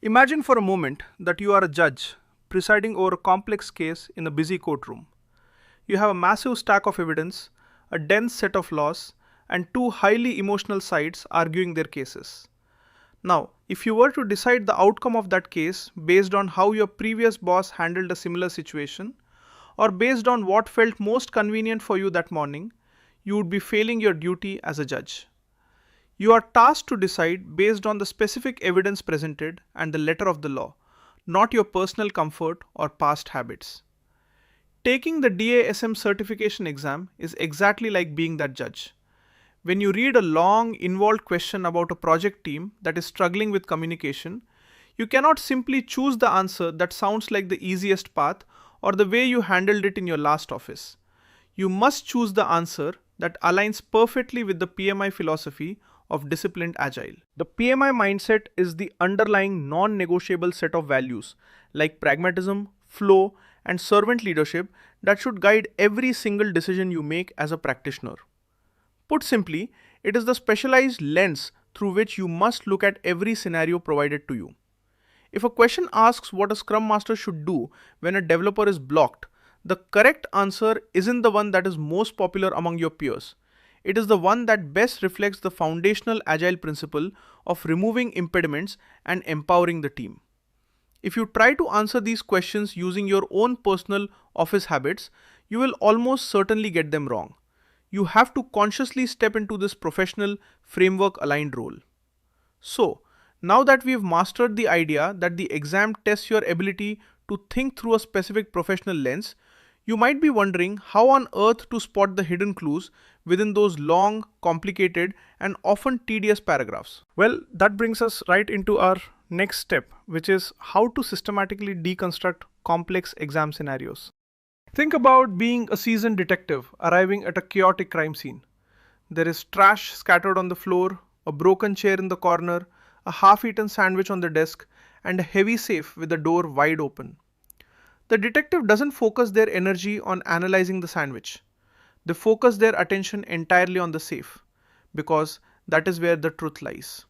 Imagine for a moment that you are a judge presiding over a complex case in a busy courtroom. You have a massive stack of evidence, a dense set of laws, and two highly emotional sides arguing their cases. Now, if you were to decide the outcome of that case based on how your previous boss handled a similar situation, or based on what felt most convenient for you that morning, you would be failing your duty as a judge. You are tasked to decide based on the specific evidence presented and the letter of the law, not your personal comfort or past habits. Taking the DASM certification exam is exactly like being that judge. When you read a long, involved question about a project team that is struggling with communication, you cannot simply choose the answer that sounds like the easiest path or the way you handled it in your last office. You must choose the answer that aligns perfectly with the PMI philosophy of Disciplined Agile. The PMI mindset is the underlying non negotiable set of values like pragmatism, flow, and servant leadership that should guide every single decision you make as a practitioner. Put simply, it is the specialized lens through which you must look at every scenario provided to you. If a question asks what a Scrum Master should do when a developer is blocked, the correct answer isn't the one that is most popular among your peers. It is the one that best reflects the foundational Agile principle of removing impediments and empowering the team. If you try to answer these questions using your own personal office habits, you will almost certainly get them wrong. You have to consciously step into this professional, framework aligned role. So, now that we've mastered the idea that the exam tests your ability to think through a specific professional lens, you might be wondering how on earth to spot the hidden clues within those long, complicated, and often tedious paragraphs. Well, that brings us right into our next step, which is how to systematically deconstruct complex exam scenarios. Think about being a seasoned detective arriving at a chaotic crime scene. There is trash scattered on the floor, a broken chair in the corner, a half eaten sandwich on the desk, and a heavy safe with the door wide open. The detective doesn't focus their energy on analyzing the sandwich. They focus their attention entirely on the safe, because that is where the truth lies.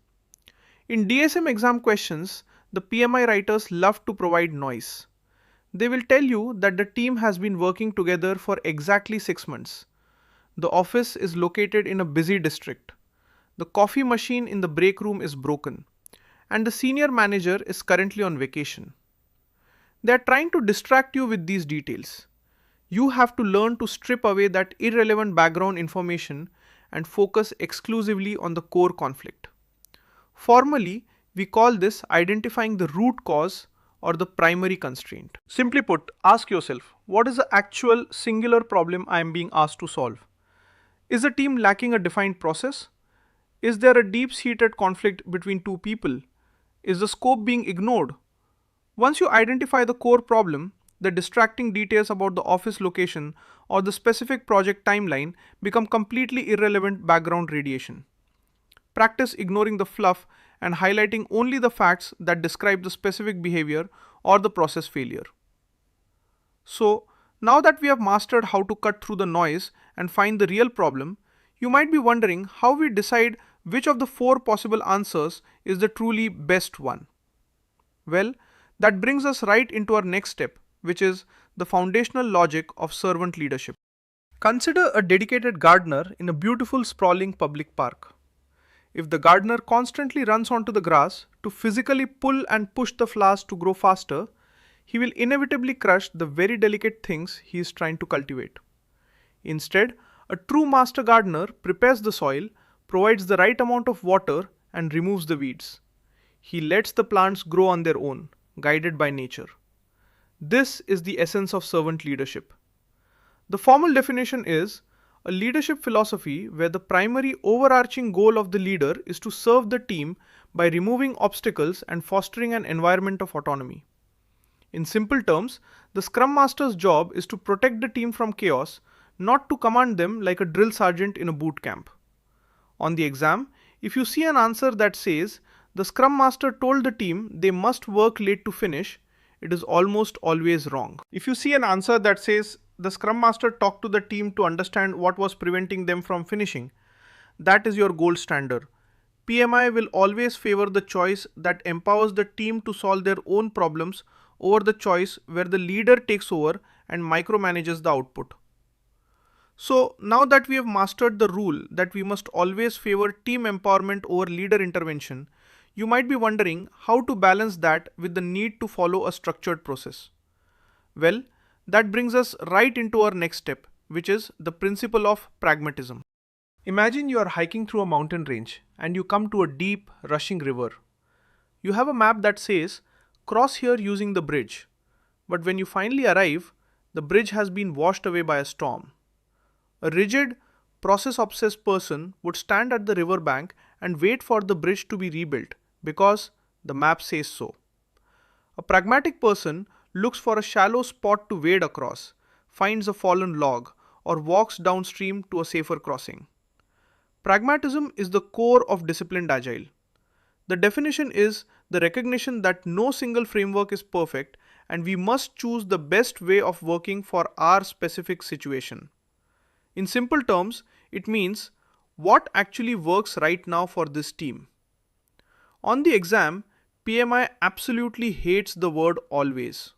In DSM exam questions, the PMI writers love to provide noise. They will tell you that the team has been working together for exactly 6 months. The office is located in a busy district. The coffee machine in the break room is broken, and the senior manager is currently on vacation. They are trying to distract you with these details. You have to learn to strip away that irrelevant background information and focus exclusively on the core conflict. Formally, we call this identifying the root cause or the primary constraint. Simply put, ask yourself, what is the actual singular problem I am being asked to solve? Is the team lacking a defined process? Is there a deep-seated conflict between two people? Is the scope being ignored? Once you identify the core problem, the distracting details about the office location or the specific project timeline become completely irrelevant background radiation. Practice ignoring the fluff and highlighting only the facts that describe the specific behavior or the process failure. So, now that we have mastered how to cut through the noise and find the real problem, you might be wondering how we decide which of the 4 possible answers is the truly best one. Well, that brings us right into our next step, which is the foundational logic of servant leadership. Consider a dedicated gardener in a beautiful sprawling public park. If the gardener constantly runs onto the grass to physically pull and push the flowers to grow faster, he will inevitably crush the very delicate things he is trying to cultivate. Instead, a true master gardener prepares the soil, provides the right amount of water, and removes the weeds. He lets the plants grow on their own, guided by nature. This is the essence of servant leadership. The formal definition is a leadership philosophy where the primary overarching goal of the leader is to serve the team by removing obstacles and fostering an environment of autonomy. In simple terms, the Scrum Master's job is to protect the team from chaos, not to command them like a drill sergeant in a boot camp. On the exam, if you see an answer that says, the Scrum Master told the team they must work late to finish, it is almost always wrong. If you see an answer that says, the Scrum Master talked to the team to understand what was preventing them from finishing, that is your gold standard. PMI will always favor the choice that empowers the team to solve their own problems over the choice where the leader takes over and micromanages the output. So now that we have mastered the rule that we must always favor team empowerment over leader intervention, you might be wondering how to balance that with the need to follow a structured process. Well, that brings us right into our next step, which is the principle of pragmatism. Imagine you are hiking through a mountain range and you come to a deep, rushing river. You have a map that says, cross here using the bridge. But when you finally arrive, the bridge has been washed away by a storm. A rigid, process-obsessed person would stand at the river bank and wait for the bridge to be rebuilt because the map says so. A pragmatic person looks for a shallow spot to wade across, finds a fallen log, or walks downstream to a safer crossing. Pragmatism is the core of Disciplined Agile. The definition is the recognition that no single framework is perfect and we must choose the best way of working for our specific situation. In simple terms, it means what actually works right now for this team. On the exam, PMI absolutely hates the word always.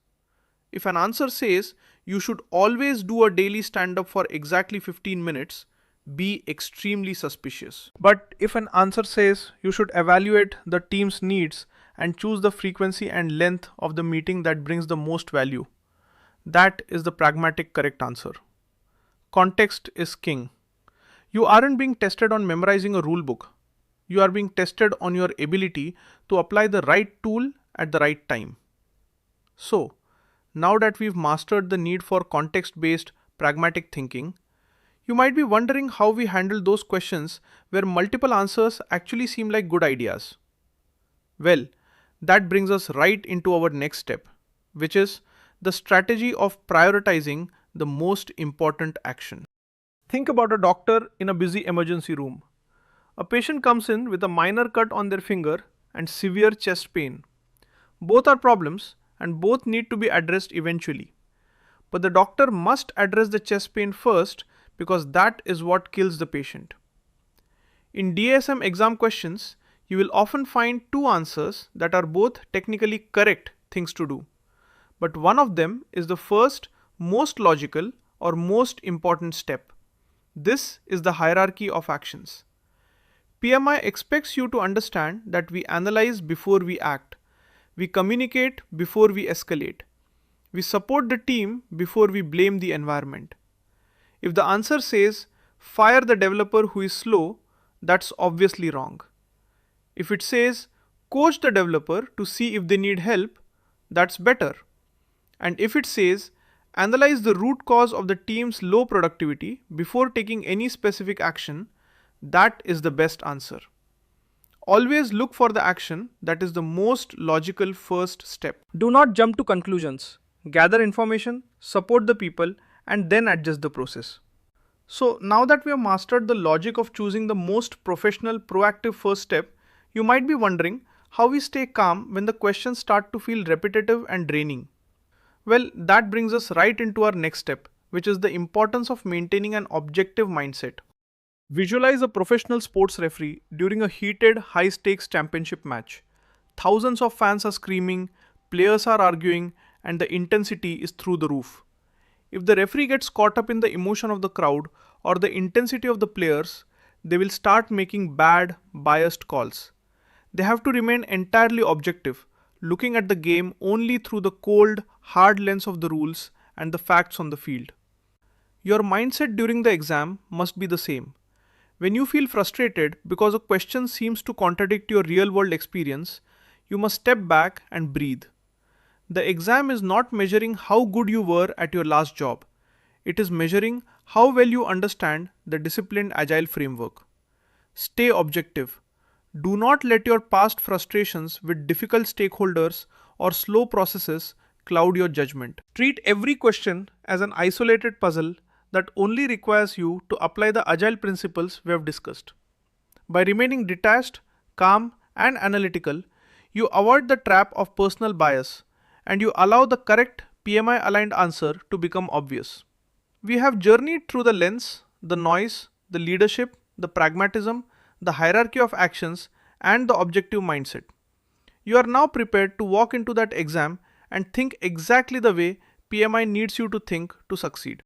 If an answer says you should always do a daily stand-up for exactly 15 minutes, be extremely suspicious. But if an answer says you should evaluate the team's needs and choose the frequency and length of the meeting that brings the most value, that is the pragmatic correct answer. Context is king. You aren't being tested on memorizing a rule book. You are being tested on your ability to apply the right tool at the right time. So, now that we've mastered the need for context-based pragmatic thinking, you might be wondering how we handle those questions where multiple answers actually seem like good ideas. Well, that brings us right into our next step, which is the strategy of prioritizing the most important action. Think about a doctor in a busy emergency room. A patient comes in with a minor cut on their finger and severe chest pain. Both are problems and both need to be addressed eventually. But the doctor must address the chest pain first because that is what kills the patient. In DASM exam questions, you will often find two answers that are both technically correct things to do. But one of them is the first, most logical or most important step. This is the hierarchy of actions. PMI expects you to understand that we analyze before we act. We communicate before we escalate. We support the team before we blame the environment. If the answer says, fire the developer who is slow, that's obviously wrong. If it says, coach the developer to see if they need help, that's better. And if it says, analyze the root cause of the team's low productivity before taking any specific action, that is the best answer. Always look for the action that is the most logical first step. Do not jump to conclusions. Gather information, support the people, and then adjust the process. So now that we have mastered the logic of choosing the most professional, proactive first step, you might be wondering how we stay calm when the questions start to feel repetitive and draining. Well, that brings us right into our next step, which is the importance of maintaining an objective mindset. Visualize a professional sports referee during a heated, high-stakes championship match. Thousands of fans are screaming, players are arguing, and the intensity is through the roof. If the referee gets caught up in the emotion of the crowd or the intensity of the players, they will start making bad, biased calls. They have to remain entirely objective, looking at the game only through the cold, hard lens of the rules and the facts on the field. Your mindset during the exam must be the same. When you feel frustrated because a question seems to contradict your real-world experience, you must step back and breathe. The exam is not measuring how good you were at your last job. It is measuring how well you understand the Disciplined Agile framework. Stay objective. Do not let your past frustrations with difficult stakeholders or slow processes cloud your judgment. Treat every question as an isolated puzzle that only requires you to apply the agile principles we have discussed. By remaining detached, calm, and analytical, you avoid the trap of personal bias and you allow the correct PMI aligned answer to become obvious. We have journeyed through the lens, the noise, the leadership, the pragmatism, the hierarchy of actions, and the objective mindset. You are now prepared to walk into that exam and think exactly the way PMI needs you to think to succeed.